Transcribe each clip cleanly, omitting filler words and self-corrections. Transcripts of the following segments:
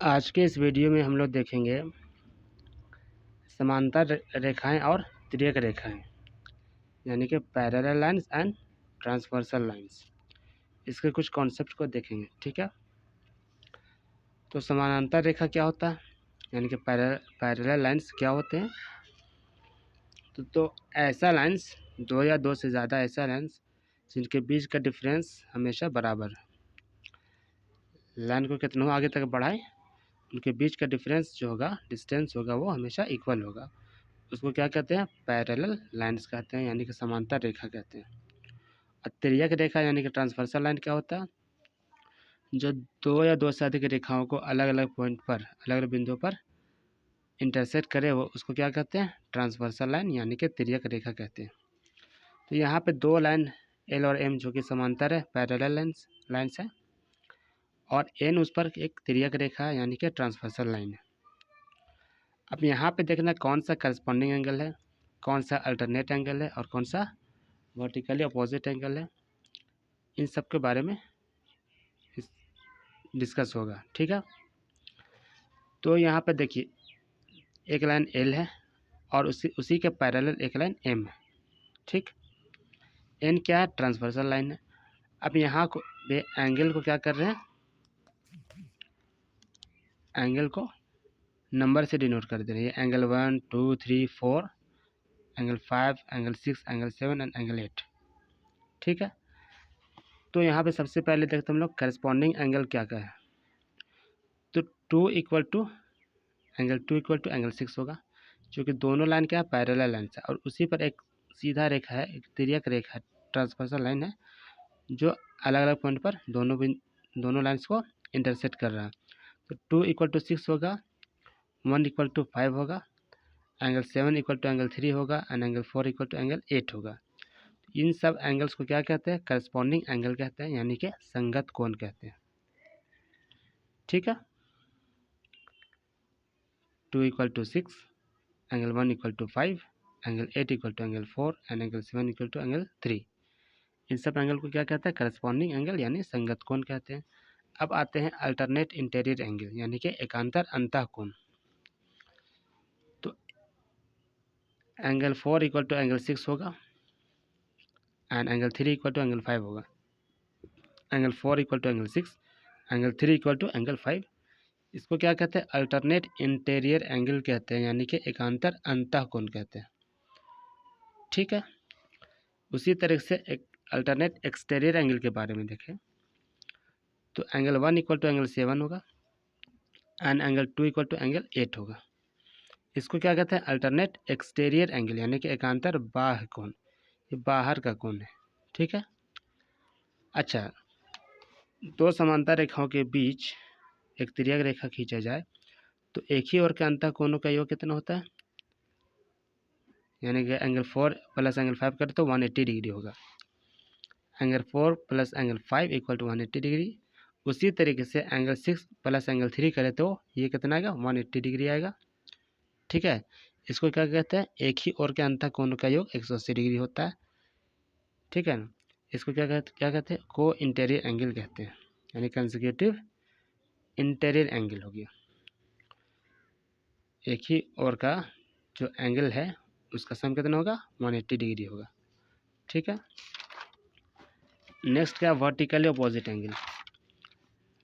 आज के इस वीडियो में हम लोग देखेंगे समांतर रेखाएं और तिर्यक रेखाएं यानी कि parallel lines and transversal lines. इसके कुछ कॉन्सेप्ट को देखेंगे, ठीक है। तो समानांतर रेखा क्या होता है यानी कि पैरेलल लाइंस क्या होते हैं। तो ऐसा लाइंस दो या दो से ज़्यादा ऐसा लाइंस जिनके बीच का डिफरेंस हमेशा बराबर है। लाइन को कितना आगे तक बढ़ाएं उनके बीच का डिफरेंस जो होगा, डिस्टेंस होगा, वो हमेशा इक्वल होगा। उसको क्या कहते हैं? पैरेलल लाइंस कहते हैं यानी कि समांतर रेखा कहते हैं। और तिर्यक रेखा यानी कि ट्रांसवर्सल लाइन क्या होता है? जो दो या दो से अधिक रेखाओं को अलग अलग पॉइंट पर, अलग अलग बिंदुओं पर इंटरसेक्ट करे, वो उसको क्या कहते हैं? ट्रांसवर्सल लाइन यानी कि तिर्यक रेखा कहते हैं। तो यहाँ पे दो लाइन एल और एम जो कि समांतर है, पैरेलल लाइंस है, और एन उस पर एक तिर्यक रेखा है यानी कि ट्रांसवर्सल लाइन है। अब यहाँ पे देखना कौन सा करस्पॉन्डिंग एंगल है, कौन सा अल्टरनेट एंगल है और कौन सा वर्टिकली अपोजिट एंगल है। इन सब के बारे में डिस्कस होगा, ठीक है। तो यहाँ पे देखिए एक लाइन एल है और उसी के पैरेलल एक लाइन एम है, ठीक। एन क्या है? ट्रांसवर्सल लाइन है। अब यहाँ को एंगल को क्या कर रहे हैं? एंगल को नंबर से डिनोट कर दे रही है। Angle 1 2 3 4, angle 5, angle 6, angle 7 and angle 8, ठीक है। तो यहाँ पे सबसे पहले देखते हम लोग करस्पॉन्डिंग एंगल क्या क्या है। तो 2 इक्वल टू एंगल 6 होगा, क्योंकि दोनों लाइन क्या है? पैरेलल लाइन है, और उसी पर एक सीधा रेखा है, एक तिर्यक रेखा है, ट्रांसवर्सल लाइन है, जो अलग अलग पॉइंट पर दोनों लाइन्स को इंटरसेक्ट कर रहा है। तो 2 इक्वल टू 6 होगा, 1 इक्वल टू 5 होगा, एंगल 7 इक्वल टू एंगल 3 होगा, and angle 4 equal to angle 8 होगा। इन सब एंगल्स को क्या कहते हैं? करस्पॉन्डिंग एंगल कहते हैं यानी कि संगत कोण कहते हैं, ठीक है। 2 equal to 6, angle 1 equal to 5, angle 8 equal to angle 4 and angle 7 equal to angle 3। इन सब एंगल को क्या कहते हैं? करस्पॉन्डिंग एंगल यानी संगत कोण कहते हैं। अब आते हैं अल्टरनेट इंटीरियर एंगल यानी कि एकांतर अंतः कोण। तो एंगल 4 इक्वल टू एंगल 6 होगा, and angle 3 equal to angle 5 होगा। Angle 4 equal to angle 6, angle 3 equal to angle 5। इसको क्या कहते हैं? अल्टरनेट इंटीरियर एंगल कहते हैं यानी कि एकांतर अंतः कोण कहते हैं, ठीक है। उसी तरह से एक अल्टरनेट एक्सटीरियर एंगल के बारे में देखें तो एंगल 1 इक्वल टू एंगल 7 होगा, and angle 2 equal to angle 8 होगा। इसको क्या कहते हैं? अल्टरनेट एक्सटीरियर एंगल यानी कि एकांतर बाह्य कोण, ये बाहर का कोण है, ठीक है। अच्छा, दो समांतर रेखाओं के बीच एक तिर्यक रेखा खींचा जाए तो एक ही ओर के अंतः कोणों का योग कितना होता है? यानी कि एंगल 4 प्लस एंगल 5 करें तो 180 डिग्री होगा। Angle 4 plus angle 5 equal to 180 degree. उसी तरीके से एंगल 6 प्लस एंगल 3 करें तो ये कितना आएगा? 180 डिग्री आएगा, ठीक है। इसको क्या कहते हैं? एक ही ओर के अंतः कोणों का योग 180 डिग्री होता है, ठीक है ना। इसको क्या कहते हैं? को इंटीरियर एंगल कहते हैं यानी कंसेक्यूटिव इंटीरियर एंगल हो गया। एक ही ओर का जो एंगल है उसका सम कितना होगा? 180 डिग्री होगा, ठीक है। नेक्स्ट क्या? वर्टिकली अपोजिट एंगल,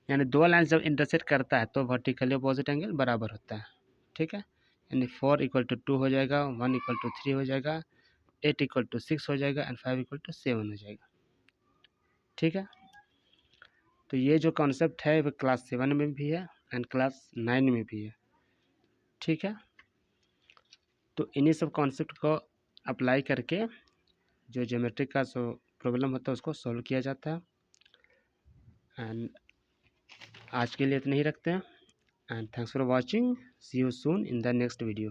यानी दो लाइन जब इंटरसेक्ट करता है तो वर्टिकली अपोजिट एंगल बराबर होता है, ठीक है। यानी 4 इक्वल टू 2 हो जाएगा, 1 इक्वल टू 3 हो जाएगा, 8 इक्वल टू 6 हो जाएगा, एंड 5 इक्वल टू 7 हो जाएगा, ठीक है। तो ये जो कॉन्सेप्ट है वो क्लास 7 में भी है एंड क्लास 9 में भी है, ठीक है। तो इन्हीं सब कॉन्सेप्ट को अप्लाई करके जो ज्योमेट्री का प्रॉब्लम होता है उसको सॉल्व किया जाता है। एंड आज के लिए इतना ही रखते हैं, and thanks for watching. See you soon in the next video.